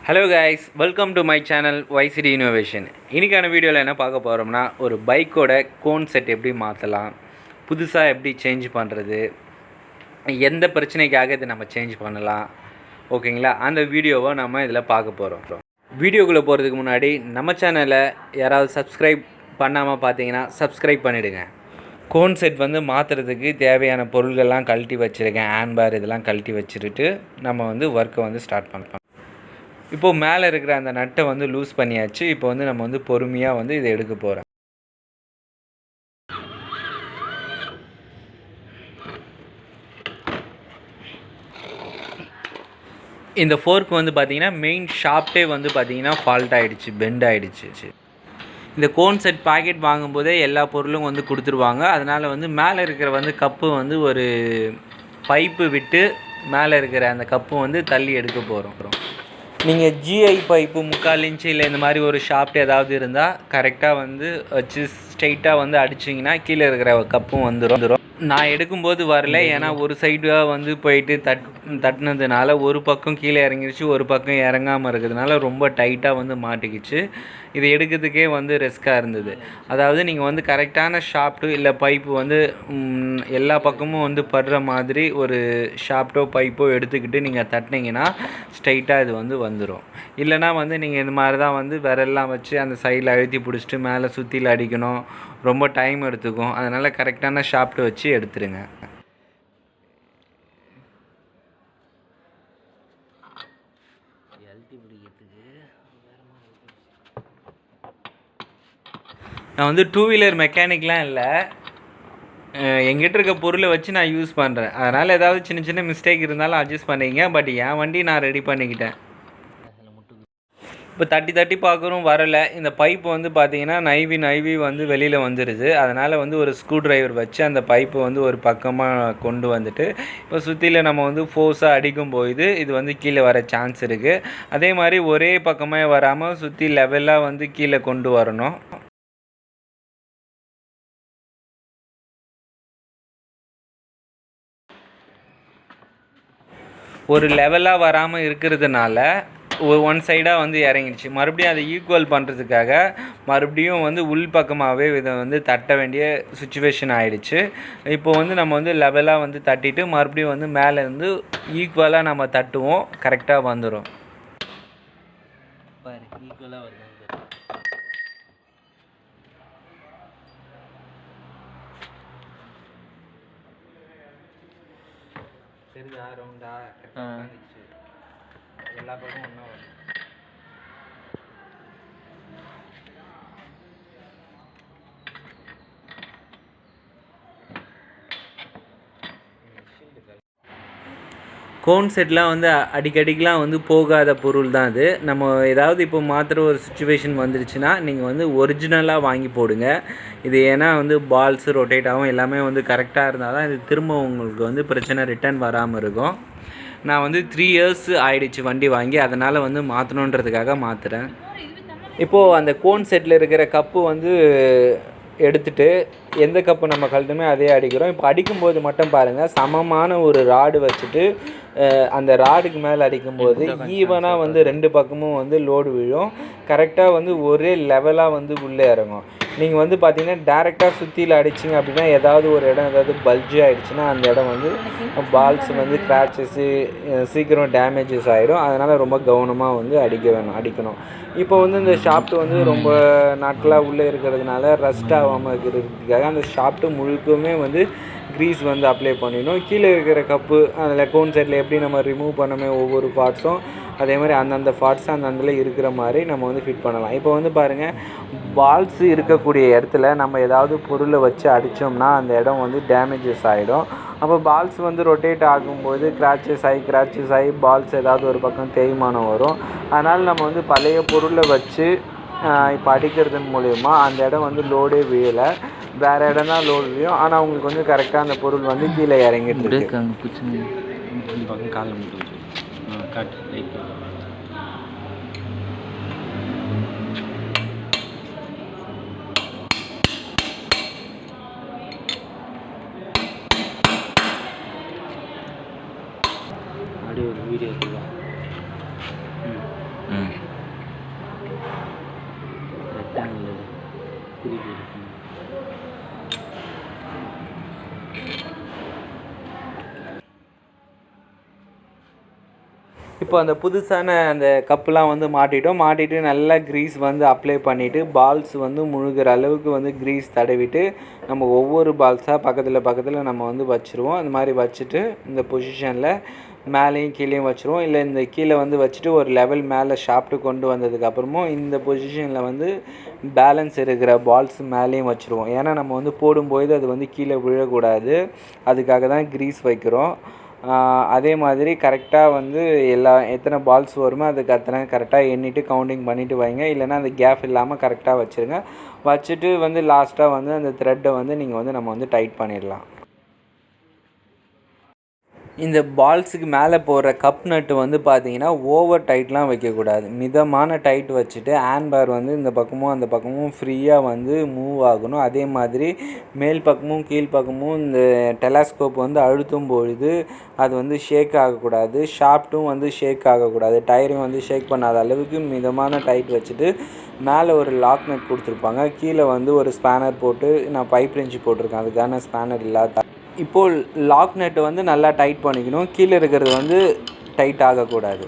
Hello guys, welcome to my channel YCD innovation. இன்றைக்கான வீடியோவில் என்ன பார்க்க போகிறோம்னா, ஒரு பைக்கோட கோன் செட் எப்படி மாற்றலாம், புதுசாக எப்படி சேஞ்ச் பண்ணுறது, எந்த பிரச்சனைக்காக இதை நம்ம சேஞ்ச் பண்ணலாம், ஓகேங்களா? அந்த வீடியோவை நம்ம இதில் பார்க்க போகிறோம். வீடியோக்குள்ளே போகிறதுக்கு முன்னாடி நம்ம சேனலை யாராவது சப்ஸ்கிரைப் பண்ணாமல் பார்த்தீங்கன்னா சப்ஸ்கிரைப் பண்ணிவிடுங்க. கோன் செட் மாற்றுறதுக்கு தேவையான பொருள்கள்லாம் கழட்டி வச்சுருக்கேன். ஹேண்ட்பார் இதெல்லாம் கழட்டி வச்சுட்டு நம்ம ஒர்க்கை ஸ்டார்ட் பண்ணலாம். இப்போது மேலே இருக்கிற அந்த நட்டை லூஸ் பண்ணியாச்சு. இப்போ நம்ம பொறுமையாக இதை எடுக்க போகிறேன். இந்த ஃபோர்க் பார்த்திங்கன்னா மெயின் ஷாஃப்ட்டே பார்த்திங்கன்னா ஃபால்ட் ஆகிடுச்சு, பெண்ட் ஆகிடுச்சு. இந்த கோன் செட் பாக்கெட் வாங்கும்போதே எல்லா பொருளும் கொடுத்துருவாங்க. அதனால் மேலே இருக்கிற கப்பு ஒரு பைப்பு விட்டு மேலே இருக்கிற அந்த கப்பு தள்ளி எடுக்க போகிறோம். நீங்கள் ஜிஐ பைப்பு 3/4 இன்ச்சு இல்லை இந்த மாதிரி ஒரு ஷாஃப்ட் ஏதாவது இருந்தால் கரெக்டாக வச்சு ஸ்ட்ரைட்டாக அடிச்சிங்கன்னா கீழே இருக்கிற கப்பும் வந்துடும். நான் எடுக்கும்போது வரல, ஏன்னா ஒரு சைடாக போயிட்டு தட்டினதுனால ஒரு பக்கம் கீழே இறங்கிருச்சு, ஒரு பக்கம் இறங்காமல் இருக்கிறதுனால ரொம்ப டைட்டாக மாட்டிக்கிச்சு. இது எடுக்கிறதுக்கே ரிஸ்க்காக இருந்தது. அதாவது நீங்கள் கரெக்டான ஷாஃப்ட்டு இல்லை பைப்பு எல்லா பக்கமும் படுற மாதிரி ஒரு ஷாஃப்ட்டோ பைப்போ எடுத்துக்கிட்டு நீங்கள் தட்டினீங்கன்னா ஸ்ட்ரைட்டாக இது வந்துடும். இல்லைனா நீங்கள் இந்த மாதிரி தான் விரல்லாம் வச்சு அந்த சைடில் அழுத்தி பிடிச்சிட்டு மேலே சுற்றியில் அடிக்கணும். ரொம்ப டைம் எடுத்துக்கும். அதனால் கரெக்டான ஷாஃப்ட்டு வச்சு எடுத்துருங்க. நான் டூ வீலர் மெக்கானிக்லாம் இல்லை, எங்கிட்ட இருக்க பொருளை வச்சு நான் யூஸ் பண்ணுறேன். அதனால் ஏதாவது சின்ன சின்ன மிஸ்டேக் இருந்தாலும் அட்ஜஸ்ட் பண்ணிங்க. பட் என் வண்டி நான் ரெடி பண்ணிக்கிட்டேன். இப்போ தட்டி பார்க்குறோம், வரலை. இந்த பைப்பு பார்த்தீங்கன்னா நைவி வெளியில் வந்துடுது. அதனால் ஒரு ஸ்க்ரூ ட்ரைவர் வச்சு அந்த பைப்பு ஒரு பக்கமாக கொண்டு வந்துட்டு இப்போ சுற்றியில் நம்ம ஃபோர்ஸாக அடிக்கும்போது இது கீழே வர சான்ஸ் இருக்குது. அதே மாதிரி ஒரே பக்கமாக வராமல் சுற்றி லெவலாக கீழே கொண்டு வரணும். ஒரு லெவலாக வராமல் இருக்கிறதுனால ஒன் சைடாக இறங்கிடுச்சு. மறுபடியும் அதை ஈக்குவல் பண்ணுறதுக்காக மறுபடியும் உள் பக்கமாகவே இதை தட்ட வேண்டிய சுச்சுவேஷன் ஆகிடுச்சு. இப்போது நம்ம லெவலாக தட்டிட்டு மறுபடியும் மேலேருந்து ஈக்குவலாக நம்ம தட்டுவோம், கரெக்டாக வந்துடும். பாரு, ஈக்குவலாக வருது. தெரியுதா? ரவுண்டா எல்லா பக்கமும் ஒன்றா வரும். கோன் செட்லாம் அடிக்கடிக்கெலாம் போகாத பொருள் தான் அது. நம்ம ஏதாவது இப்போ மாற்றுற ஒரு சுச்சுவேஷன் வந்துருச்சுன்னா நீங்கள் ஒரிஜினலாக வாங்கி போடுங்க. இது ஏன்னா பால்ஸ் ரொட்டேட் ஆகும், எல்லாமே கரெக்டாக இருந்தால் தான் இது திரும்ப உங்களுக்கு பிரச்சனை ரிட்டர்ன் வராமல் இருக்கும். நான் 3 இயர்ஸ் ஆகிடுச்சு வண்டி வாங்கி, அதனால் மாற்றணுன்றதுக்காக மாற்றுறேன். இப்போது அந்த கோன் செட்டில் இருக்கிற கப்பு எடுத்துகிட்டு எந்த கப்பு நம்ம கழட்டுமே அதே அடிக்கிறோம். இப்போ அடிக்கும்போது மட்டும் பாருங்கள், சமமான ஒரு ராடு வச்சுட்டு அந்த ராடுக்கு மேலே அடிக்கும்போது ஈவனாக 2 பக்கமும் லோடு விழும். கரெக்டாக ஒரே லெவலாக உள்ளே இறங்கும். நீங்கள் பார்த்தீங்கன்னா டேரெக்டாக சுற்றியில் அடிச்சிங்க அப்படின்னா ஏதாவது ஒரு இடம் ஏதாவது பல்ஜி ஆகிடுச்சுன்னா அந்த இடம் பால்ஸ் கிராச்சஸ்ஸு சீக்கிரம் டேமேஜஸ் ஆகிடும். அதனால் ரொம்ப கவனமாக அடிக்கணும். இப்போ இந்த ஷாஃப்ட்டு ரொம்ப நாட்களாக உள்ளே இருக்கிறதுனால ரஸ்ட் ஆகாமல் இருக்கிறதுக்காக அந்த ஷாஃப்ட்டு முழுக்கமே க்ரீஸ் அப்ளை பண்ணிடணும். கீழே இருக்கிற கப்பு அதில் கோன் சைடில் எப்படி நம்ம ரிமூவ் பண்ணோமே ஒவ்வொரு பார்ட்ஸும், அதே மாதிரி அந்தந்த பார்ட்ஸ் அந்தந்தில் இருக்கிற மாதிரி நம்ம ஃபிட் பண்ணலாம். இப்போ பாருங்கள், பால்ஸ் இருக்கக்கூடிய இடத்துல நம்ம ஏதாவது பொருளை வச்சு அடித்தோம்னா அந்த இடம் டேமேஜஸ் ஆகிடும். அப்போ பால்ஸ் ரொட்டேட் ஆகும்போது கிராச்சஸ் ஆகி பால்ஸ் ஏதாவது ஒரு பக்கம் தேய்மானம் வரும். அதனால் நம்ம பழைய பொருளை வச்சு இப்போ அடிக்கிறதன் மூலயமா அந்த இடம் லோடே விழலை, வேறு இடம் தான் லோடு விழும். ஆனால் உங்களுக்கு கரெக்டாக அந்த பொருள் கீழே இறங்கிட்டு இருக்கு. வீடியோ ம். இப்போ அந்த புதுசான அந்த கப்புலாம் வந்து மாட்டிட்டு நல்லா க்ரீஸ் வந்து அப்ளை பண்ணிவிட்டு பால்ஸ் வந்து முழுகிற அளவுக்கு வந்து க்ரீஸ் தடவிட்டு நம்ம ஒவ்வொரு பால்ஸாக பக்கத்தில் நம்ம வந்து வச்சுருவோம். அந்த மாதிரி வச்சுட்டு இந்த பொசிஷனில் மேலேயும் கீழேயும் வச்சுருவோம். இல்லை இந்த கீழே வந்து வச்சுட்டு ஒரு லெவல் மேலே ஷாஃப்ட்டு கொண்டு வந்ததுக்கப்புறமும் இந்த பொசிஷனில் வந்து பேலன்ஸ் இருக்கிற பால்ஸ் மேலேயும் வச்சுருவோம். ஏன்னா நம்ம வந்து போடும்போது அது வந்து கீழே விழக்கூடாது, அதுக்காக தான் க்ரீஸ் வைக்கிறோம். அதே மாதிரி கரெக்டாக வந்து எத்தனை பால்ஸ் வருமோ அதுக்கு அத்தனை கரெக்டாக எண்ணிட்டு கவுண்டிங் பண்ணிவிட்டு வைங்க. இல்லைனா அந்த கேப் இல்லாமல் கரெக்டாக வச்சுருங்க. வச்சுட்டு வந்து லாஸ்ட்டாக வந்து அந்த த்ரெட்டை வந்து நம்ம வந்து டைட் பண்ணிடலாம். இந்த பால்ஸுக்கு மேலே போடுற கப் நட்டு வந்து பார்த்தீங்கன்னா ஓவர் டைட்லாம் வைக்கக்கூடாது. மிதமான டைட் வச்சுட்டு ஹேண்ட்பார் வந்து இந்த பக்கமும் அந்த பக்கமும் ஃப்ரீயாக வந்து மூவ் ஆகணும். அதே மாதிரி மேல் பக்கமும் கீழ் பக்கமும் இந்த டெலாஸ்கோப் வந்து அழுத்தும் பொழுது அது வந்து ஷேக் ஆகக்கூடாது. ஷாஃப்ட்டும் வந்து ஷேக் ஆகக்கூடாது. டயரையும் வந்து ஷேக் பண்ணாத அளவுக்கு மிதமான டைட் வச்சுட்டு மேலே ஒரு லாக் நட் கொடுத்துருப்பாங்க. கீழே வந்து ஒரு ஸ்பேனர் போட்டு நான் பைப் ரெஞ்சு போட்டிருக்கேன். அதுக்கான ஸ்பேனர் இல்லாத இப்போது லாக் நட்டு வந்து நல்லா டைட் பண்ணிக்கணும். கீழே இருக்கிறது வந்து டைட் ஆகக்கூடாது.